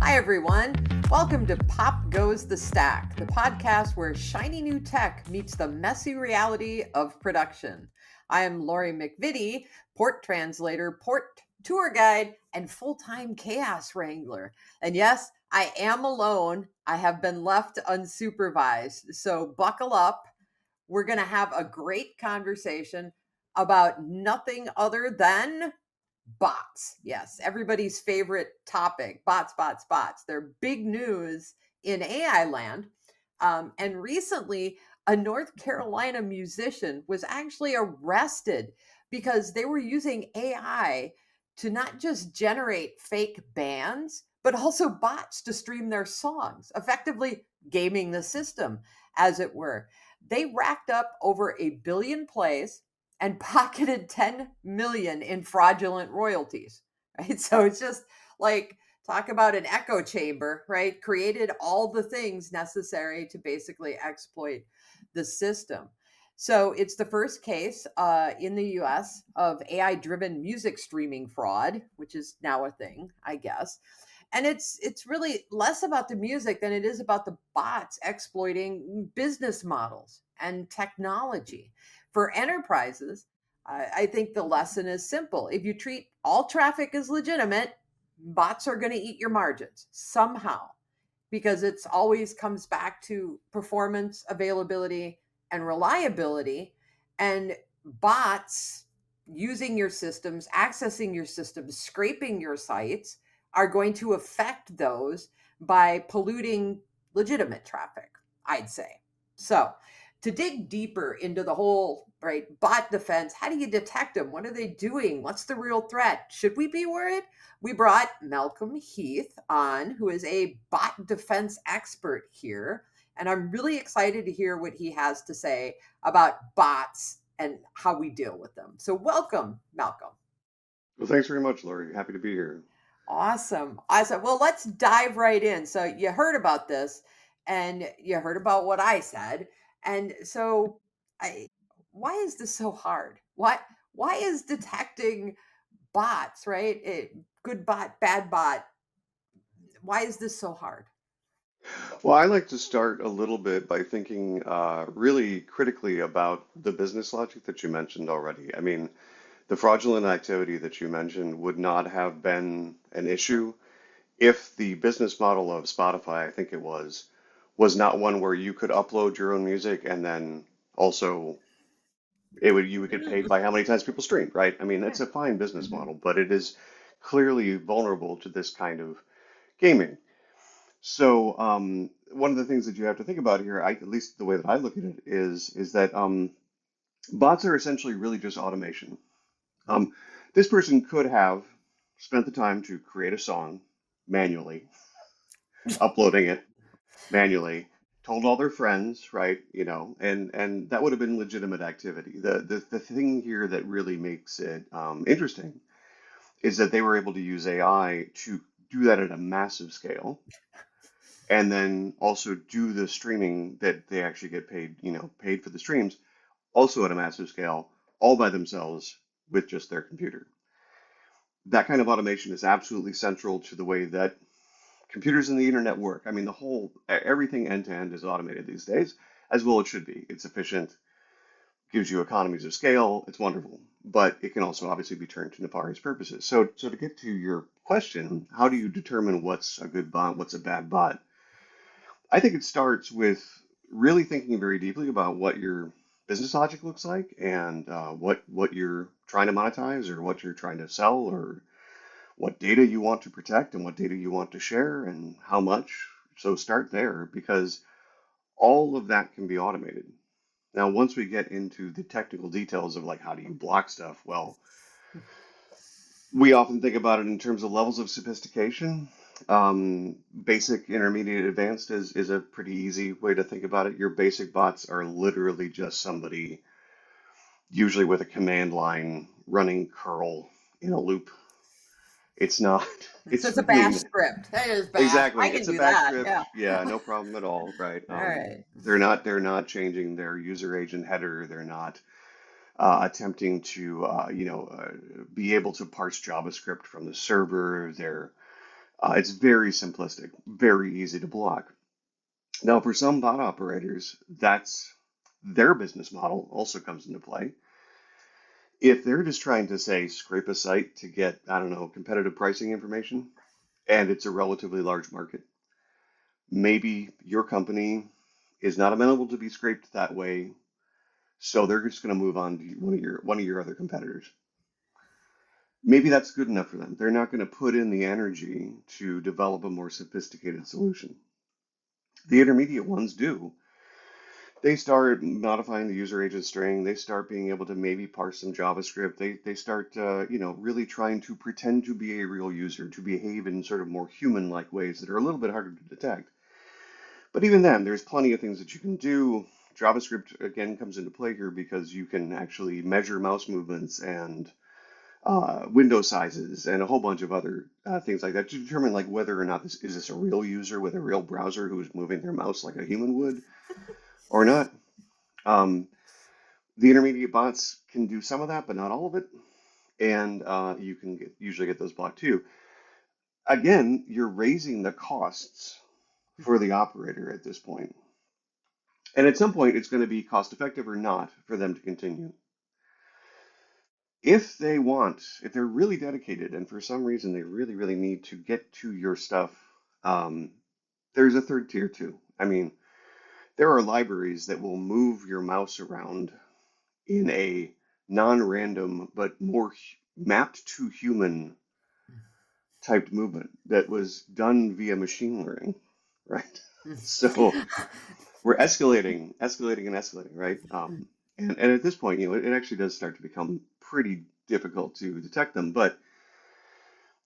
Hi, everyone. Welcome to Pop Goes the Stack, the podcast where shiny new tech meets the messy reality of production. I am Lori MacVittie, port translator, port tour guide, and full-time chaos wrangler. And yes, I am alone. I have been left unsupervised. So buckle up. We're going to have a great conversation about nothing other than bots. Yes, everybody's favorite topic, bots. They're big news in AI land. And recently, a North Carolina musician was actually arrested because they were using AI to not just generate fake bands, but also bots to stream their songs, effectively gaming the system, as it were. They racked up over 1 billion plays and pocketed 10 million in fraudulent royalties, right? So it's just like, talk about an echo chamber, right? Created all the things necessary to basically exploit the system. So it's the first case in the US of AI driven music streaming fraud, which is now a thing, I guess. And it's really less about the music than it is about the bots exploiting business models and technology. For enterprises, I think the lesson is simple. If you treat all traffic as legitimate, bots are going to eat your margins somehow, because it's always comes back to performance, availability, and reliability. And bots using your systems, accessing your systems, scraping your sites are going to affect those by polluting legitimate traffic, I'd say. So, to dig deeper into the whole right bot defense, how do you detect them? What are they doing? What's the real threat? Should we be worried? We brought Malcolm Heath on, who is a bot defense expert here. And I'm really excited to hear what he has to say about bots and how we deal with them. So, welcome, Malcolm. Well, thanks very much, Lori. Happy to be here. Awesome. Awesome. Well, let's dive right in. So, you heard about this and you heard about what I said. And so, I, why is this so hard? Why is detecting bots, right? Good bot, bad bot. Why is this so hard? Well, I like to start a little bit by thinking really critically about the business logic that you mentioned already. I mean, the fraudulent activity that you mentioned would not have been an issue if the business model of Spotify, I think it was not one where you could upload your own music and then also you would get paid by how many times people streamed, right? I mean, it's a fine business Mhm. model, but it is clearly vulnerable to this kind of gaming. So one of the things that you have to think about here, at least the way that I look at it, is that bots are essentially really just automation. Um, this person could have spent the time to create a song manually, uploading it manually, told all their friends, right? And that would have been legitimate activity. The thing here that really makes it interesting is that they were able to use AI to do that at a massive scale and then also do the streaming that they actually get paid, paid for the streams, also at a massive scale, all by themselves with just their computer. That kind of automation is absolutely central to the way that computers and the internet work. I mean, everything end to end is automated these days, as well it should be. It's efficient, gives you economies of scale. It's wonderful, but it can also obviously be turned to nefarious purposes. So to get to your question, how do you determine what's a good bot, what's a bad bot? I think it starts with really thinking very deeply about what your business logic looks like and what you're trying to monetize or what you're trying to sell or what data you want to protect and what data you want to share and how much. So start there because all of that can be automated. Now, once we get into the technical details of like how do you block stuff, well, we often think about it in terms of levels of sophistication. Basic, intermediate, advanced is a pretty easy way to think about it. Your basic bots are literally just somebody, usually with a command line, running curl in a loop. It's not, So it's it's a bash really, script. It is bash. I exactly, can it's a do bash that. script. Yeah. Yeah, no problem at all, right? All right. They're not changing their user agent header. They're not attempting to, be able to parse JavaScript from the server. They're It's very simplistic, very easy to block. Now, for some bot operators, that's their business model also comes into play. If they're just trying to say scrape a site to get, I don't know, competitive pricing information, and it's a relatively large market, maybe your company is not amenable to be scraped that way, so they're just going to move on to one of your other competitors. Maybe that's good enough for them. They're not going to put in the energy to develop a more sophisticated solution. The intermediate ones do. They start modifying the user agent string. They start being able to maybe parse some JavaScript. They start really trying to pretend to be a real user, to behave in sort of more human-like ways that are a little bit harder to detect. But even then, there's plenty of things that you can do. JavaScript again comes into play here because you can actually measure mouse movements and window sizes and a whole bunch of other things like that to determine like whether or not this a real user with a real browser who is moving their mouse like a human would or not. Um, the intermediate bots can do some of that, but not all of it, and you can usually get those blocked too. Again, you're raising the costs for the operator at this point, and at some point it's going to be cost effective or not for them to continue. If they're really dedicated and for some reason they really, really need to get to your stuff, um, there's a third tier too. I mean, there are libraries that will move your mouse around in a non-random but more mapped to human typed movement that was done via machine learning, right? So we're escalating, and escalating, right? And at this point, it actually does start to become pretty difficult to detect them. But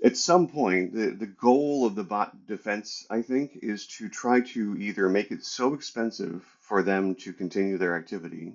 at some point, the goal of the bot defense, I think, is to try to either make it so expensive for them to continue their activity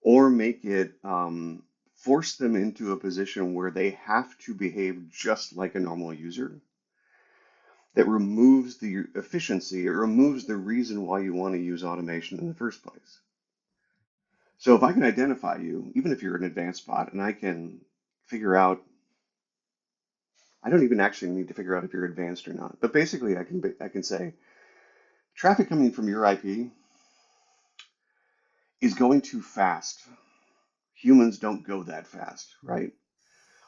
or make it force them into a position where they have to behave just like a normal user that removes the efficiency, it removes the reason why you want to use automation in the first place. So if I can identify you, even if you're an advanced bot, and I can figure out, I don't even actually need to figure out if you're advanced or not, but basically I can say traffic coming from your IP is going too fast. Humans don't go that fast, right?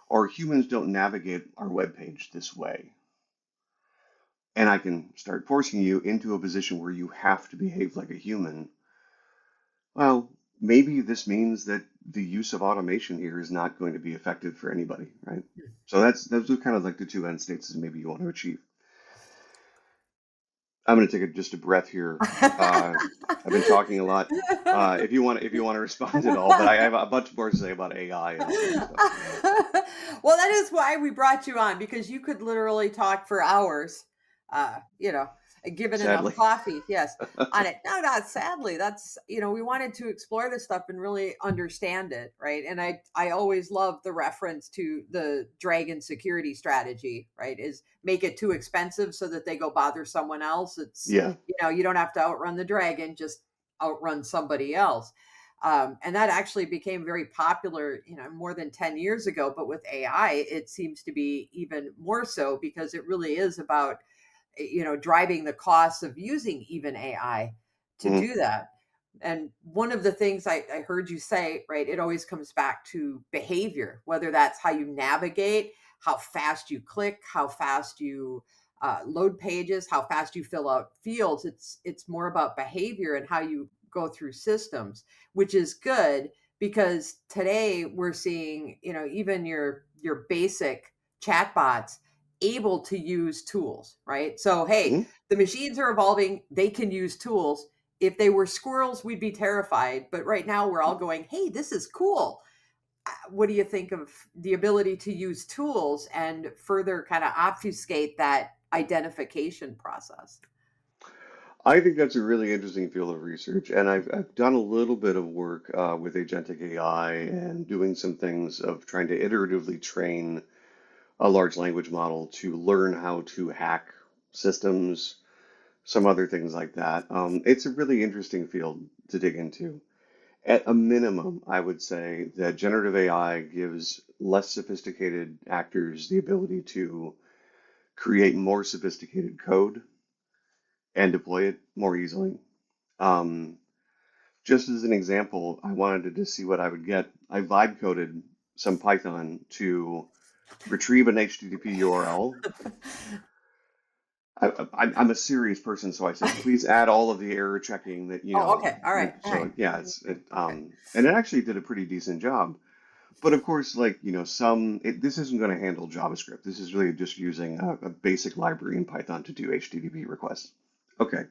Or humans don't navigate our web page this way. And I can start forcing you into a position where you have to behave like a human. Well, maybe this means that the use of automation here is not going to be effective for anybody, right? So those are kind of like the two end states that maybe you want to achieve. I'm going to take just a breath here. Uh, I've been talking a lot. If you want to respond at all, but I have a bunch more to say about AI and all kinds of stuff. Well, that is why we brought you on, because you could literally talk for hours, uh, you know, given enough Sadly. coffee, yes, on it. No, not sadly. That's, we wanted to explore this stuff and really understand it, right? And I always love the reference to the dragon security strategy, right? Is make it too expensive so that they go bother someone else. It's, Yeah. you don't have to outrun the dragon, just outrun somebody else. And that actually became very popular, more than 10 years ago. But with AI, it seems to be even more so because it really is about, driving the costs of using even AI to Mhm. do that. And one of the things I heard you say, right, it always comes back to behavior, whether that's how you navigate, how fast you click, how fast you load pages, how fast you fill out fields. It's more about behavior and how you go through systems, which is good because today we're seeing, even your basic chatbots able to use tools, right? So hey, Mhm. the machines are evolving, they can use tools. If they were squirrels, we'd be terrified. But right now, we're all going, hey, this is cool. What do you think of the ability to use tools and further kind of obfuscate that identification process? I think that's a really interesting field of research, and I've done a little bit of work with Agentic AI and doing some things of trying to iteratively train a large language model to learn how to hack systems, some other things like that. It's a really interesting field to dig into. At a minimum, I would say that generative AI gives less sophisticated actors the ability to create more sophisticated code and deploy it more easily. Um, just as an example, I wanted to see what I would get. I vibe coded some Python to retrieve an HTTP URL. I'm a serious person, so I said, please add all of the error checking that, Oh, okay. All right. All right. so yeah, Okay. and it actually did a pretty decent job. But of course, like, this isn't going to handle JavaScript. This is really just using a basic library in Python to do HTTP requests. Okay.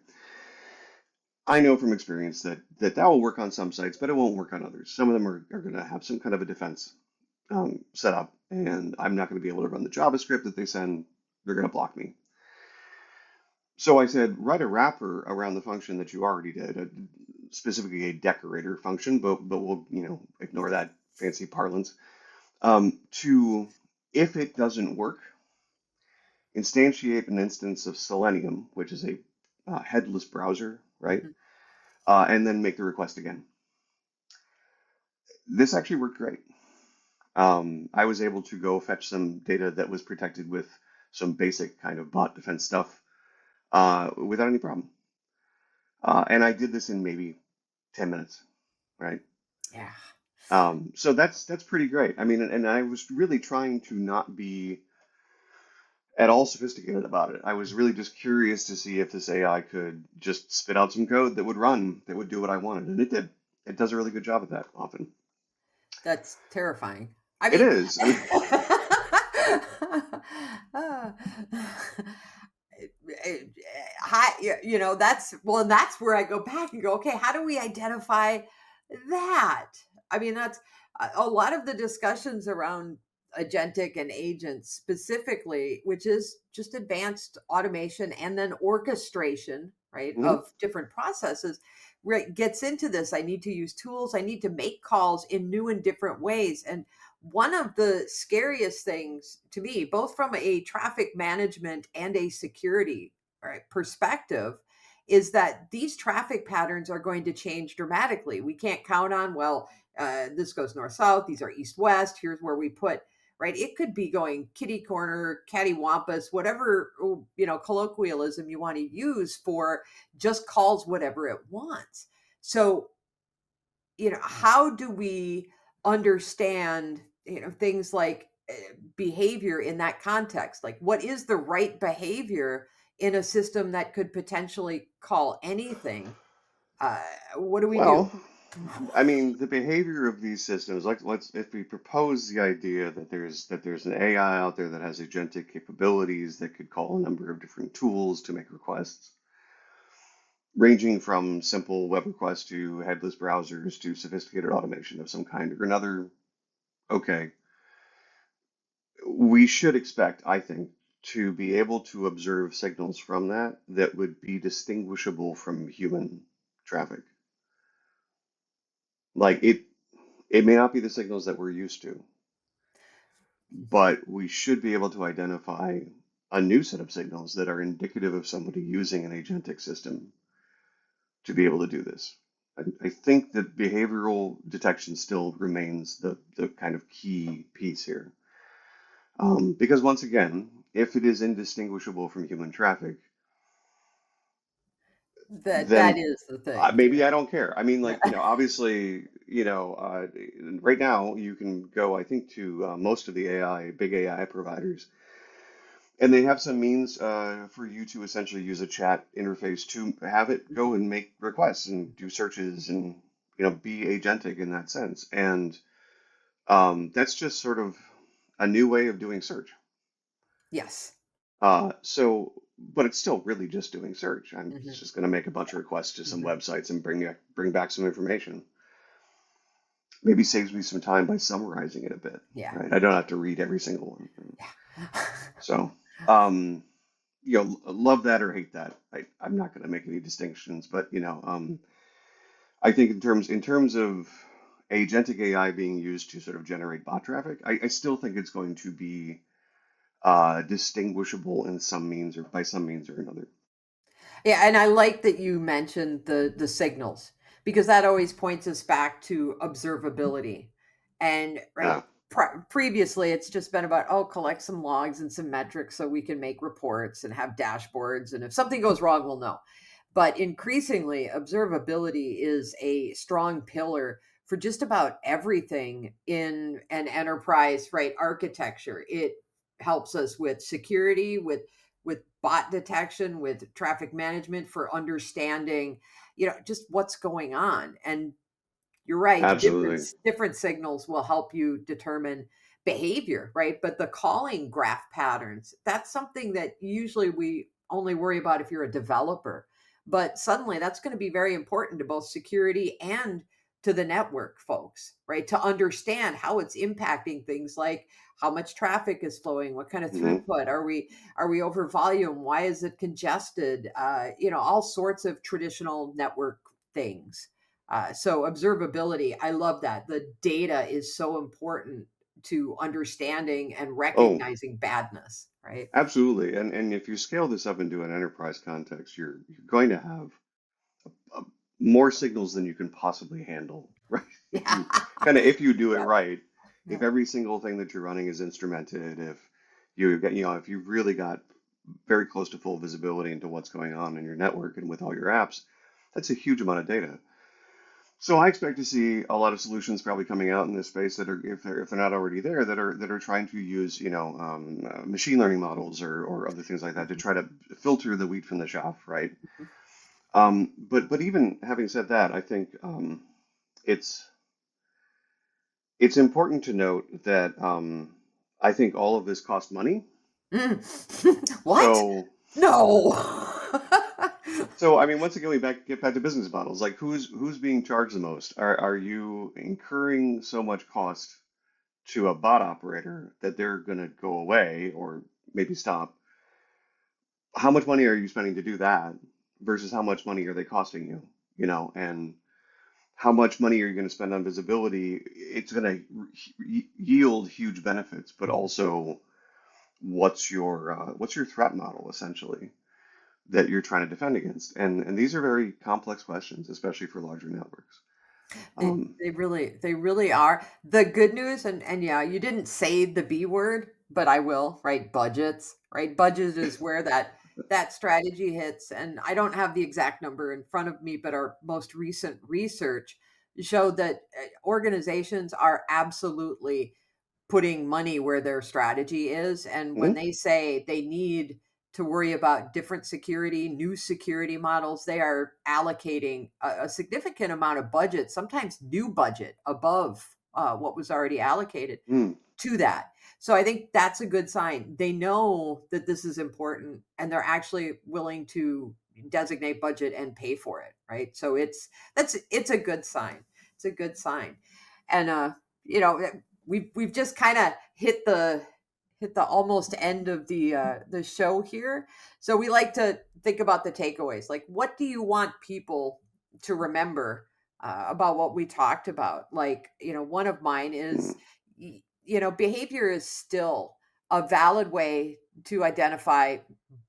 I know from experience that will work on some sites, but it won't work on others. Some of them are going to have some kind of a defense set up, and I'm not going to be able to run the JavaScript that they send. They're going to block me. So I said, write a wrapper around the function that you already did, specifically a decorator function, but we'll ignore that fancy parlance. To if it doesn't work, instantiate an instance of Selenium, which is a headless browser, right? Mhm. And then make the request again. This actually worked great. I was able to go fetch some data that was protected with some basic kind of bot defense stuff without any problem. And I did this in maybe 10 minutes, right? Yeah. So that's pretty great. I mean, and I was really trying to not be at all sophisticated about it. I was really just curious to see if this AI could just spit out some code that would run, that would do what I wanted, and it did. It does a really good job at that often. That's terrifying. I It mean, is. I mean, uh, that's well, and that's where I go back and go, okay, how do we identify that? I mean, that's a lot of the discussions around agentic and agents specifically, which is just advanced automation and then orchestration, right, mhm. of different processes, right, gets into this. I need to use tools. I need to make calls in new and different ways. And one of the scariest things to me, both from a traffic management and a security, right, perspective, is that these traffic patterns are going to change dramatically. We can't count on, well, this goes north south, these are east west, here's where we put, right? It could be going kitty corner, cattywampus, whatever, colloquialism you want to use for just calls whatever it wants. So, how do we understand, things like behavior in that context? Like, what is the right behavior in a system that could potentially call anything? Uh, what do we do? Well, I mean, the behavior of these systems, like let's if we propose the idea that there's an AI out there that has agentic capabilities that could call a number of different tools to make requests, ranging from simple web requests to headless browsers to sophisticated automation of some kind or another. Okay, we should expect, I think, to be able to observe signals from that would be distinguishable from human traffic. Like it may not be the signals that we're used to, but we should be able to identify a new set of signals that are indicative of somebody using an agentic system to be able to do this. I think that behavioral detection still remains the kind of key piece here. Because once again, if it is indistinguishable from human traffic, That then is the thing. maybe I don't care. I mean, like, obviously, right now you can go, I think, to most of the big AI providers, and they have some means for you to essentially use a chat interface to have it go and make requests and do searches and, be agentic in that sense. And that's just sort of a new way of doing search. Yes. But it's still really just doing search. It's Mhm. just going to make a bunch of requests to some Mhm. websites and bring back some information. Maybe saves me some time by summarizing it a bit, Yeah. right? I don't have to read every single one. Yeah. So, um, love that or hate that. I'm not going to make any distinctions, but I think in terms of agentic AI being used to sort of generate bot traffic, I still think it's going to be distinguishable in some means or by some means or another. Yeah, and I like that you mentioned the signals, because that always points us back to observability. And right, Yeah. previously it's just been about, oh, collect some logs and some metrics so we can make reports and have dashboards, and if something goes wrong we'll know. But increasingly, observability is a strong pillar for just about everything in an enterprise, right? Architecture. It helps us with security, with bot detection, with traffic management, for understanding, just what's going on. And you're right. Different Absolutely. different signals will help you determine behavior, right? But the calling graph patterns, that's something that usually we only worry about if you're a developer. But suddenly that's going to be very important to both security and to the network folks, right? To understand how it's impacting things like how much traffic is flowing, what kind of Hmm. throughput are we over volume, why is it congested, all sorts of traditional network things. So observability, I love that. The data is so important to understanding and Oh, recognizing badness, right? absolutely. And if you scale this up into an enterprise context, you're going to have uh, more signals than you can possibly handle, right? If Yeah. you if you do it Yeah. right, if Yeah. every single thing that you're running is instrumented, if you get, if you've really got very close to full visibility into what's going on in your network and with all your apps, that's a huge amount of data. So I expect to see a lot of solutions probably coming out in this space that are, if they're not already there, that are trying to use, machine learning models or other things like that to try to filter the wheat from the chaff, right? But even having said that, I think it's it's important to note that I think all of this costs money. Mm. What? So No. so I mean, once again, get back to business models. Like who's being charged the most? Are you incurring so much cost to a bot operator that they're going to go away or maybe stop? How much money are you spending to do that versus how much money are they costing you? And how much money are you going to spend on visibility? It's going to yield huge benefits, but also what's your threat model essentially that you're trying to defend against? And these are very complex questions, especially for larger networks. They Um, they really are. The good news, and yeah, you didn't say the B word, but I will, right? Budgets, right? Budget is where that strategy hits. And I don't have the exact number in front of me, but our most recent research showed that organizations are absolutely putting money where their strategy is. And when mhm, they say they need to worry about different security, new security models, they are allocating a significant amount of budget, sometimes new budget above what was already allocated mm, to that. So I think that's a good sign. They know that this is important and they're actually willing to designate budget and pay for it, right? So it's a good sign. It's a good sign. And you know, we've just kind of hit the almost end of the show here. So we like to think about the takeaways. Like, what do you want people to remember about what we talked about? Like, one of mine is, mm, behavior is still a valid way to identify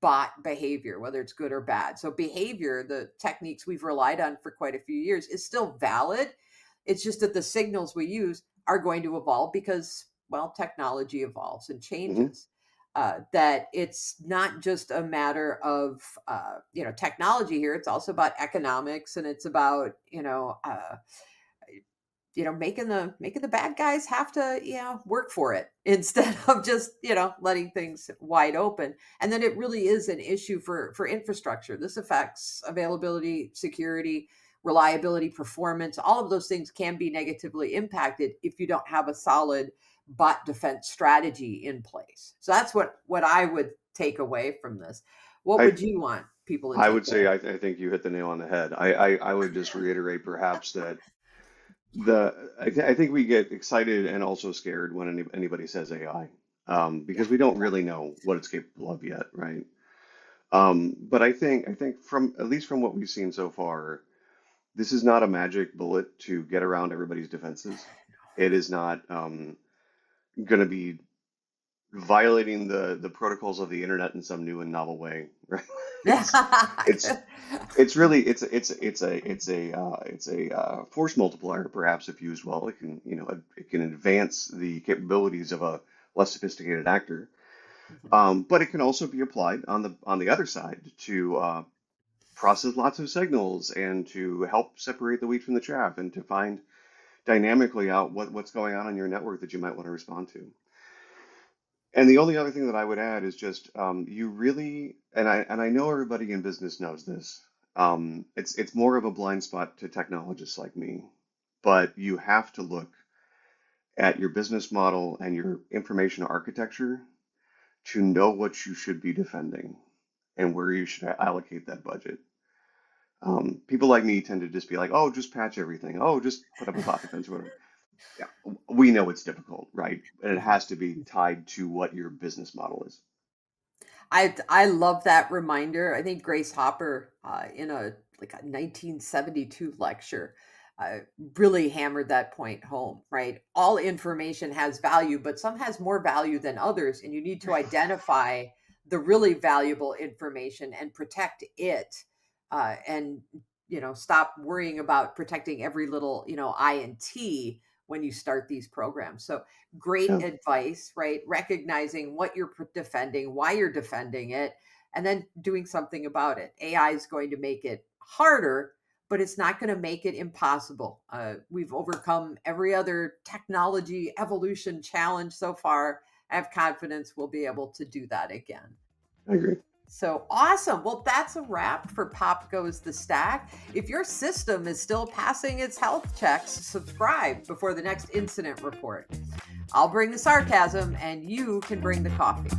bot behavior, whether it's good or bad. So behavior, the techniques we've relied on for quite a few years, is still valid. It's just that the signals we use are going to evolve because, well, technology evolves and mhm, changes. That it's not just a matter of technology here. It's also about economics, and it's about making the bad guys have to work for it instead of just letting things wide open. And then it really is an issue for infrastructure. This affects availability, security, reliability, performance. All of those things can be negatively impacted if you don't have a solid bot defense strategy in place. So that's what I would take away from this. What I would you want people to I take would say away? I think you hit the nail on the head. I would just reiterate perhaps that I think we get excited and also scared when anybody says AI, Yeah. because we don't really know what it's capable of yet, right? But I think from at least from what we've seen so far, this is not a magic bullet to get around everybody's defenses. It is not going to be violating the protocols of the internet in some new and novel way, right? It's it's Yeah. it's really it's a force multiplier, perhaps if used well. It can, it can advance the capabilities of a less sophisticated actor. But it can also be applied on the other side to process lots of signals and to help separate the wheat from the chaff and to find dynamically out what's going on your network that you might want to respond to. And the only other thing that I would add is just you really, and I know everybody in business knows this. It's more of a blind spot to technologists like me, but you have to look at your business model and your information architecture to know what you should be defending and where you should allocate that budget. People like me tend to just be like, oh, just patch everything. Oh, just put up a bot defense or whatever. Yeah, we know it's difficult, right? And it has to be tied to what your business model is. I love that reminder. I think Grace Hopper, in a 1972 lecture, uh, really hammered that point home. Right, all information has value, but some has more value than others, and you need to identify the really valuable information and protect it, and stop worrying about protecting every little I and T when you start these programs. So great Yeah, advice, right? Recognizing what you're defending, why you're defending it, and then doing something about it. AI is going to make it harder, but it's not going to make it impossible. We've overcome every other technology evolution challenge so far. I have confidence we'll be able to do that again. I agree. So awesome. Well, that's a wrap for Pop Goes the Stack. If your system is still passing its health checks, subscribe before the next incident report. I'll bring the sarcasm and you can bring the coffee.